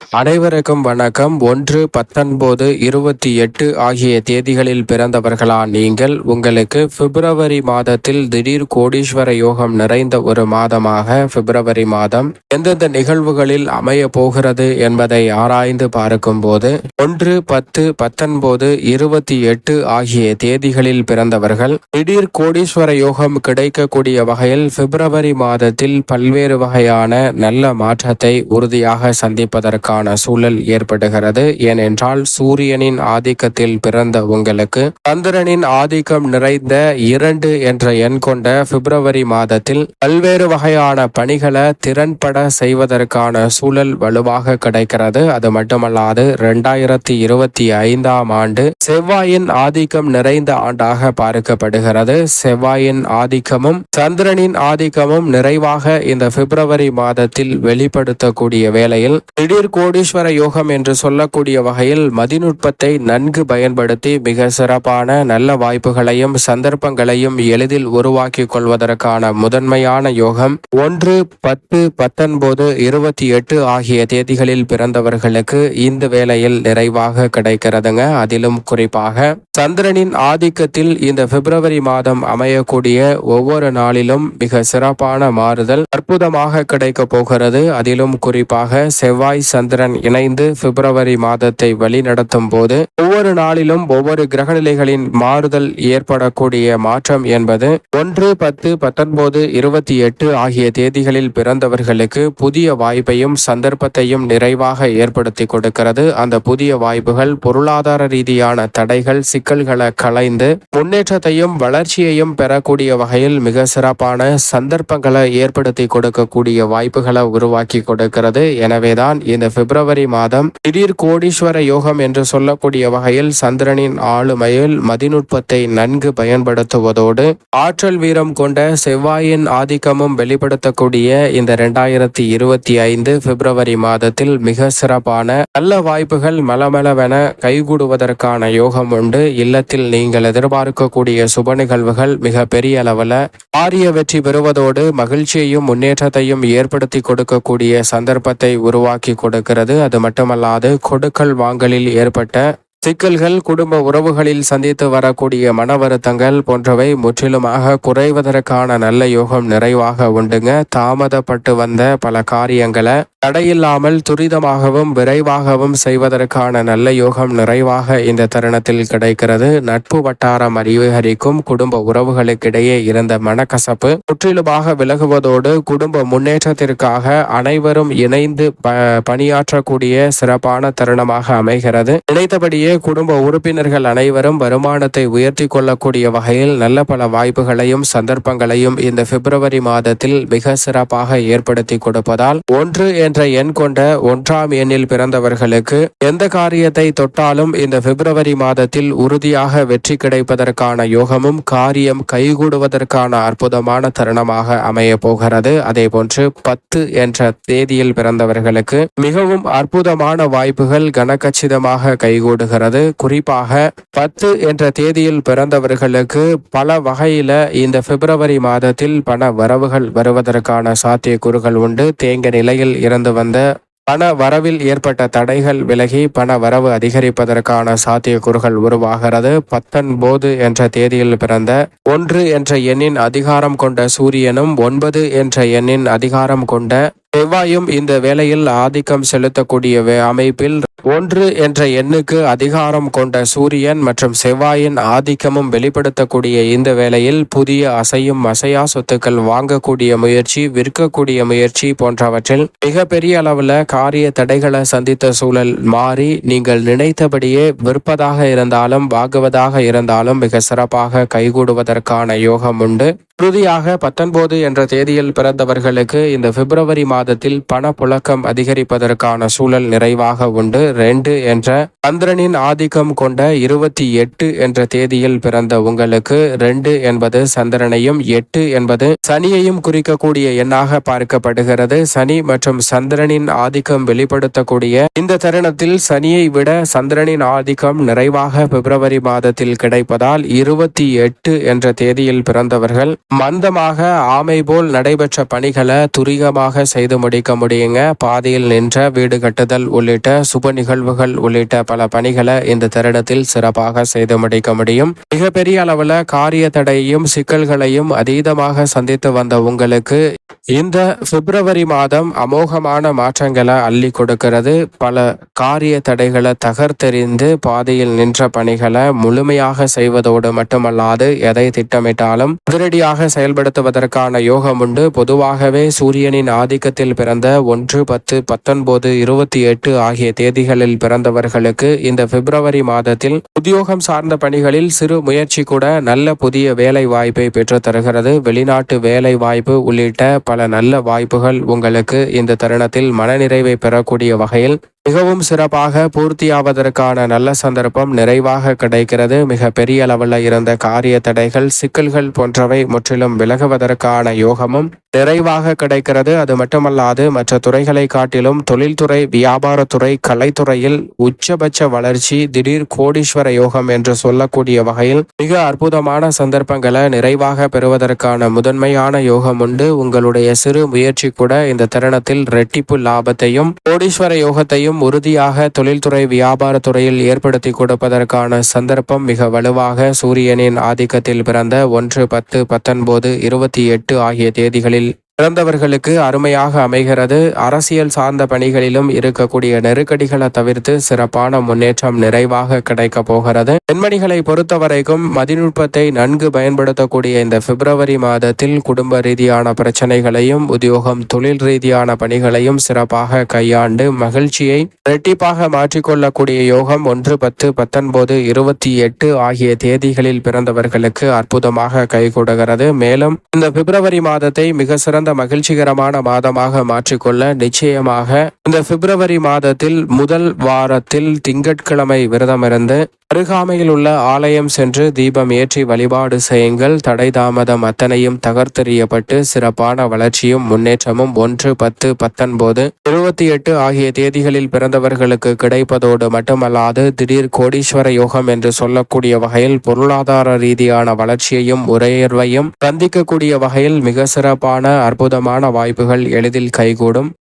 அனைவருக்கும் வணக்கம். 1, 19, 28 ஆகிய தேதிகளில் பிறந்தவர்களா நீங்கள்? உங்களுக்கு பிப்ரவரி மாதத்தில் திடீர் கோடீஸ்வர யோகம் நிறைந்த ஒரு மாதமாக பிப்ரவரி மாதம் எந்தெந்த நிகழ்வுகளில் அமைய போகிறது என்பதை ஆராய்ந்து பார்க்கும் போது 1, 10, 19, 28 ஆகிய தேதிகளில் பிறந்தவர்கள் திடீர் கோடீஸ்வர யோகம் கிடைக்கக்கூடிய வகையில் பிப்ரவரி மாதத்தில் பல்வேறு வகையான நல்ல மாற்றத்தை உறுதியாக சந்திப்பதற்கான சூழல் ஏற்படுகிறது. ஏனென்றால் சூரியனின் ஆதிக்கத்தில் பிறந்த உங்களுக்கு சந்திரனின் ஆதிக்கம் நிறைந்த 2 என்ற எண் கொண்ட பிப்ரவரி மாதத்தில் பல்வேறு வகையான பணிகளை திறன்பட செய்வதற்கான சூழல் வலுவாக கிடைக்கிறது. அது மட்டுமல்லாது 2025ஆம் ஆண்டு செவ்வாயின் ஆதிக்கம் நிறைந்த ஆண்டாக பார்க்கப்படுகிறது. செவ்வாயின் ஆதிக்கமும் சந்திரனின் ஆதிக்கமும் நிறைவாக இந்த பிப்ரவரி மாதத்தில் வெளிப்படுத்தக்கூடிய வேளையில் திடீர் கோடீஸ்வர யோகம் என்று சொல்லக்கூடிய வகையில் மதிநுட்பத்தை நன்கு பயன்படுத்தி மிக சிறப்பான நல்ல வாய்ப்புகளையும் சந்தர்ப்பங்களையும் எளிதில் உருவாக்கி கொள்வதற்கான முதன்மையான யோகம் 1, 10, 19, 28 ஆகிய தேதிகளில் பிறந்தவர்களுக்கு இந்த வேளையில் நிறைவாக கிடைக்கிறதுங்க. அதிலும் குறிப்பாக சந்திரனின் ஆதிக்கத்தில் இந்த பிப்ரவரி மாதம் அமையக்கூடிய ஒவ்வொரு நாளிலும் மிக சிறப்பான மாறுதல் அற்புதமாக கிடைக்க போகிறது. அதிலும் குறிப்பாக செவ்வாய் சந்திரன் இணைந்து பிப்ரவரி மாதத்தை வழிநடத்தும் போது ஒவ்வொரு நாளிலும் ஒவ்வொரு கிரகநிலைகளின் மாறுதல் ஏற்படக்கூடிய மாற்றம் என்பது 1, 10, 19, 28 ஆகிய தேதிகளில் பிறந்தவர்களுக்கு புதிய வாய்ப்பையும் சந்தர்ப்பத்தையும் நிறைவாக ஏற்படுத்தி கொடுக்கிறது. அந்த புதிய வாய்ப்புகள் பொருளாதார ரீதியான தடைகள் சிக்கல்களை களைந்து முன்னேற்றத்தையும் வளர்ச்சியையும் பெறக்கூடிய வகையில் மிக சிறப்பான சந்தர்ப்பங்களை ஏற்படுத்தி கொடுக்கக்கூடிய வாய்ப்புகளை உருவாக்கி கொடுக்கிறது. எனவேதான் இந்த பிப்ரவரி மாதம் திடீர் கோடீஸ்வர யோகம் என்று சொல்லக்கூடிய வகையில் சந்திரனின் ஆளுமையில் மதிநுட்பத்தை நன்கு பயன்படுத்துவதோடு ஆற்றல் வீரம் கொண்ட செவ்வாயின் ஆதிக்கமும் வெளிப்படுத்தக்கூடிய இந்த 2025 பிப்ரவரி மாதத்தில் மிக சிறப்பான நல்ல வாய்ப்புகள் மலமளவென கைகூடுவதற்கான யோகம் உண்டு. இல்லத்தில் நீங்கள் எதிர்பார்க்கக்கூடிய சுப நிகழ்வுகள் மிக பெரிய அளவில் ஆரிய வெற்றி பெறுவதோடு மகிழ்ச்சியையும் முன்னேற்றத்தையும் ஏற்படுத்தி கொடுக்கக்கூடிய சந்தர்ப்பத்தை உருவாக்கி கொடுக்கிறது. அது மட்டுமல்லாது கொடுக்கல் வாங்கலில் ஏற்பட்ட சிக்கல்கள் குடும்ப உறவுகளில் சந்தித்து வரக்கூடிய மன வருத்தங்கள் போன்றவை முற்றிலுமாக குறைவதற்கான நல்ல யோகம் நிறைவாக உண்டுங்க. தாமதப்பட்டு வந்த பல காரியங்களை தடையில்லாமல் துரிதமாகவும் விரைவாகவும் செய்வதற்கான நல்ல யோகம் நிறைவாக இந்த தருணத்தில் கிடைக்கிறது. நட்பு வட்டாரம் அதிகரிக்கும். குடும்ப உறவுகளுக்கிடையே இருந்த மனக்கசப்பு முற்றிலுமாக விலகுவதோடு குடும்ப முன்னேற்றத்திற்காக அனைவரும் இணைந்து பணியாற்றக்கூடிய சிறப்பான தருணமாக அமைகிறது. நினைத்தபடியே குடும்ப உறுப்பினர்கள் அனைவரும் வருமானத்தை உயர்த்தி கொள்ளக்கூடிய வகையில் நல்ல பல வாய்ப்புகளையும் சந்தர்ப்பங்களையும் இந்த பிப்ரவரி மாதத்தில் மிக சிறப்பாக ஏற்படுத்தி கொடுப்பதால் 1 என்ற எண் கொண்ட 1ஆம் எண்ணில் பிறந்தவர்களுக்கு எந்த காரியத்தை தொட்டாலும் இந்த பிப்ரவரி மாதத்தில் உறுதியாக வெற்றி கிடைப்பதற்கான யோகமும் காரியம் கைகூடுவதற்கான அற்புதமான தருணமாக அமைய போகிறது. அதே போன்று 10 என்ற தேதியில் பிறந்தவர்களுக்கு மிகவும் அற்புதமான வாய்ப்புகள் கனகச்சிதமாக கைகூடுகிறது. குறிப்பாக 10 என்ற தேதியில் பிறந்தவர்களுக்கு பல வகையில இந்த பிப்ரவரி மாதத்தில் பண வரவுகள் வருவதற்கான சாத்தியக்கூறுகள் உண்டு. தேங்க நிலையில் இருந்து வந்த பண வரவில் ஏற்பட்ட தடைகள் விலகி பண வரவு அதிகரிப்பதற்கான சாத்தியக்கூறுகள் உருவாகிறது. 19 என்ற தேதியில் பிறந்த 1 என்ற எண்ணின் அதிகாரம் கொண்ட சூரியனும் 9 என்ற எண்ணின் அதிகாரம் கொண்ட செவ்வாயும் இந்த வேளையில் ஆதிக்கம் செலுத்தக்கூடிய அமைப்பில் 1 என்ற எண்ணுக்கு அதிகாரம் கொண்ட சூரியன் மற்றும் செவ்வாயின் ஆதிக்கமும் வெளிப்படுத்தக்கூடிய இந்த வேளையில் புதிய அசையும் அசையா சொத்துக்கள் வாங்கக்கூடிய முயற்சி விற்கக்கூடிய முயற்சி போன்றவற்றில் மிகப்பெரிய அளவில் காரிய தடைகளை சந்தித்த சூழல் மாறி நீங்கள் நினைத்தபடியே விற்பதாக இருந்தாலும் வாங்குவதாக இருந்தாலும் மிக சிறப்பாக கைகூடுவதற்கான யோகம் உண்டு. உறுதியாக 19 என்ற தேதியில் பிறந்தவர்களுக்கு இந்த பிப்ரவரி மாதத்தில் பண புழக்கம் அதிகரிப்பதற்கான சூழல் நிறைவாக உண்டு. 2 என்ற சந்திரனின் ஆதிக்கம் கொண்ட 28 என்ற தேதியில் பிறந்த உங்களுக்கு 2 என்பது சந்திரனையும் 8 என்பது சனியையும் குறிக்கக்கூடிய எண்ணாக பார்க்கப்படுகிறது. சனி மற்றும் சந்திரனின் ஆதிக்கம் வெளிப்படுத்தக்கூடிய இந்த தருணத்தில் சனியை விட சந்திரனின் ஆதிக்கம் நிறைவாக பிப்ரவரி மாதத்தில் கிடைப்பதால் 28 என்ற தேதியில் பிறந்தவர்கள் மந்தமாக ஆமை போல் நடைபெற்ற பணிகளை துரிதமாக செய்து செய்து முடிக்க முடியுங்க. பாதியில் நின்ற வீடு கட்டுதல் உள்ளிட்ட சுப நிகழ்வுகள் உள்ளிட்ட பல பணிகளை இந்த தருணத்தில் சிறப்பாக செய்து முடிக்க முடியும். மிகப்பெரிய அளவில் காரிய தடையையும் சிக்கல்களையும் அதீதமாக சந்தித்து வந்த உங்களுக்கு இந்த பிப்ரவரி மாதம் அமோகமான மாற்றங்களை அள்ளி கொடுக்கிறது. பல காரிய தடைகளை தகர்த்தெறிந்து பாதையில் நின்ற பணிகளை முழுமையாக செய்வதோடு மட்டுமல்லாது எதை திட்டமிட்டாலும் அதிரடியாக செயல்படுத்துவதற்கான யோகம் உண்டு. பொதுவாகவே சூரியனின் ஆதிக்கத்தில் பிறந்த 1, 10, 19, 28 ஆகிய தேதிகளில் பிறந்தவர்களுக்கு இந்த பிப்ரவரி மாதத்தில் உத்தியோகம் சார்ந்த பணிகளில் சிறு முயற்சி கூட நல்ல புதிய வேலை வாய்ப்பை பெற்று தருகிறது. வெளிநாட்டு வேலை வாய்ப்பு உள்ளிட்ட பல நல்ல வாய்ப்புகள் உங்களுக்கு இந்த தருணத்தில் மனநிறைவை பெறக்கூடிய வகையில் மிகவும் சிறப்பாக பூர்த்தியாவதற்கான நல்ல சந்தர்ப்பம் நிறைவாக கிடைக்கிறது. மிக பெரிய அளவில் இருந்த காரிய தடைகள் சிக்கல்கள் போன்றவை முற்றிலும் விலகுவதற்கான யோகமும் நிறைவாக கிடைக்கிறது. அது மட்டுமல்லாது மற்ற துறைகளை காட்டிலும் தொழில்துறை, வியாபாரத்துறை, கலைத்துறையில் உச்சபட்ச வளர்ச்சி, திடீர் கோடீஸ்வர யோகம் என்று சொல்லக்கூடிய வகையில் மிக அற்புதமான சந்தர்ப்பங்களை நிறைவாக பெறுவதற்கான முதன்மையான யோகம் உண்டு. உங்களுடைய சிறு முயற்சி கூட இந்த தருணத்தில் ரெட்டிப்பு லாபத்தையும் கோடீஸ்வர யோகத்தையும் உறுதியாக தொழில்துறை, வியாபாரத்துறையில் ஏற்படுத்தி கொடுப்பதற்கான சந்தர்ப்பம் மிக வலுவாக சூரியனின் ஆதிக்கத்தில் பிறந்த 1, 10, 19, 28 ஆகிய தேதிகளில் பிறந்தவர்களுக்கு அருமையாக அமைகிறது. அரசியல் சார்ந்த பணிகளிலும் இருக்கக்கூடிய நெருக்கடிகளை தவிர்த்து சிறப்பான முன்னேற்றம் நிறைவாக கிடைக்க போகிறது. பெண்மணிகளை பொறுத்தவரைக்கும் மதிநுட்பத்தை நன்கு பயன்படுத்தக்கூடிய இந்த பிப்ரவரி மாதத்தில் குடும்ப ரீதியான பிரச்சனைகளையும் உத்தியோகம், தொழில் ரீதியான பணிகளையும் சிறப்பாக கையாண்டு மகிழ்ச்சியை இரட்டிப்பாக மாற்றிக்கொள்ளக்கூடிய யோகம் 1, 10, 19, 28 ஆகிய தேதிகளில் பிறந்தவர்களுக்கு அற்புதமாக கைகூடுகிறது. மேலும் இந்த பிப்ரவரி மாதத்தை மிக சிறந்த மகிழ்ச்சிகரமான மாதமாக மாற்றிக்கொள்ள நிச்சயமாக இந்த பிப்ரவரி மாதத்தில் முதல் வாரத்தில் திங்கட்கிழமை விரதமிருந்து அருகாமையில் உள்ள ஆலயம் சென்று தீபம் ஏற்றி வழிபாடு செய்யுங்கள். தடை தாமதம் அத்தனையும் தகர்த்தெறியப்பட்டு சிறப்பான வளர்ச்சியும் முன்னேற்றமும் 1, 10, 19, 28 ஆகிய தேதிகளில் பிறந்தவர்களுக்கு கிடைப்பதோடு மட்டுமல்லாது திடீர் கோடீஸ்வர யோகம் என்று சொல்லக்கூடிய வகையில் பொருளாதார ரீதியான வளர்ச்சியையும் உயர்வையும் சந்திக்கக்கூடிய வகையில் மிக சிறப்பான அற்புதமான வாய்ப்புகள் எளிதில் கைகூடும்.